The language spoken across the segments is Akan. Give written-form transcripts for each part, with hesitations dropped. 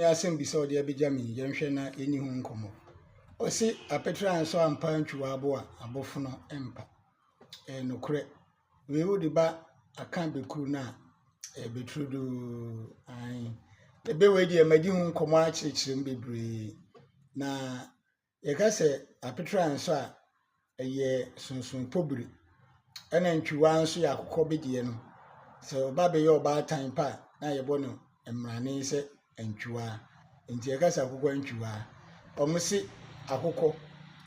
Asem bisa odi abejami yenhwe na eni hu nkomo. Osi apetra nso ampa ntwa abo a abofo no empa. Nokure we wodi ba aka bekuru na betrudu ai. Ebe we di amadi hu nkomo a chirechirem bebre. Na yeka se apetra nso a eye sunsun pobiri. Ena ntwa nso ya akokọ bedie no. Se oba be ye oba tan pa na yebo no emrane se ntwa nti ekasa akokọ ntwa omusi akokọ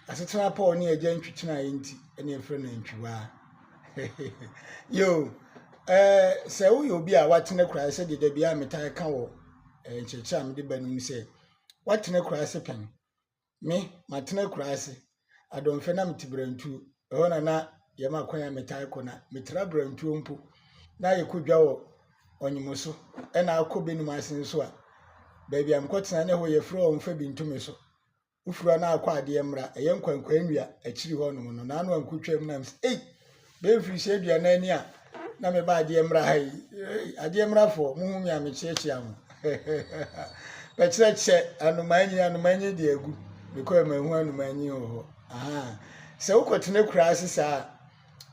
asetena pa oni agya ntwitena yenti ene efre na ntwa yo se wo yo bi a watene kura se de bia metai ka wo ncheche am de banum se watene kura se pen me matene kura se adomfe na metibrantu ehona na yema kwanya metai ko na metra brantu mpo na yekodwa wo onyimuso ena akobenu masen so a baby am kwotena ne ho ye fro o mfa bintume so ufura na akwa ade mra eye nkwankwa nwia akiri ho no no na anu ankotwam na be free se dua na ani a na me ba ade mra hai ade mra fo muhumi a me chechi am pe cheche anumanyi de agu because me hu anumanyi ho aha se ukotene kura asisa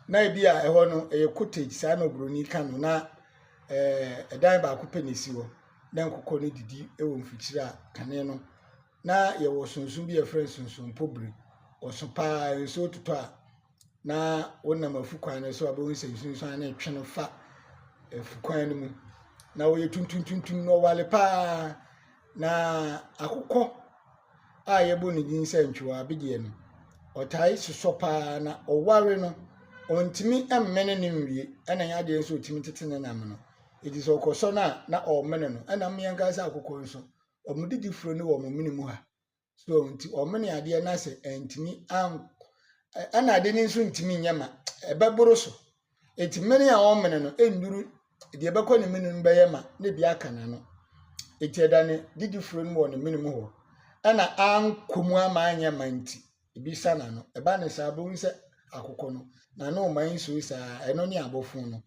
na bia eho no eye cottage sa na obroni kanu na edan ba akopɛ nesi wo na nkokɔ ne didi ewo mfikyira kane no na ye wo sunsun bi efren sunsun pobiri osopa enso tuto a na wonam afukwan ne so abon sunsun na etwe no fa afukwan no mu na wo ye tuntuntuntun no wale pa na akokɔ a ye bo ne din se ntwa bidie no otai sosopa na oware no ontimi emmene ne nwie ena ya de enso otimi tetene nam no edi so koso na o mene no ena miyanka sa akokɔ nso omudidi furo ne wo momene mu ha so nti omene ade na se entimi an ana ade ni nso ntimi nyama ebeboro so enti mene a o mene no enduru de ebekɔ ne mene no beyema na bi aka na no enti edane didi furo ne wo ne mene mu ho ana an komu ama anyama nti ebi sana no eba ne sa bo nse akokɔ no na no man so sa eno ne abofo no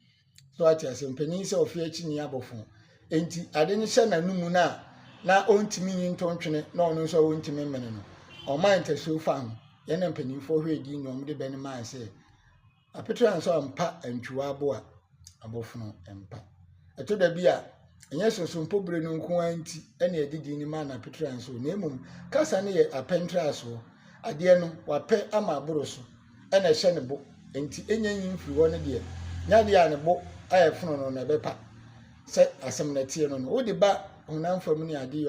so ati asempani se ofi achi ni abofo enti ade ne hye na numu na ontimi nyintontwene na ono so ontimi mene no o man te so fa no ye na mpanimfo hwedi no de bene man se apetra nso ampa antwa abo a abofo no empa eto da bia enye soso mpobire no nko anti ene edidi ni man na apetra nso na emum kasa ne ye apentra so ade no wape ama aboro so ene hye ne bo enti enya nyimfiri wo ne de nya de a ne bo ayefono no na bepa se asem na tie no no wo de ba honamfam ne ade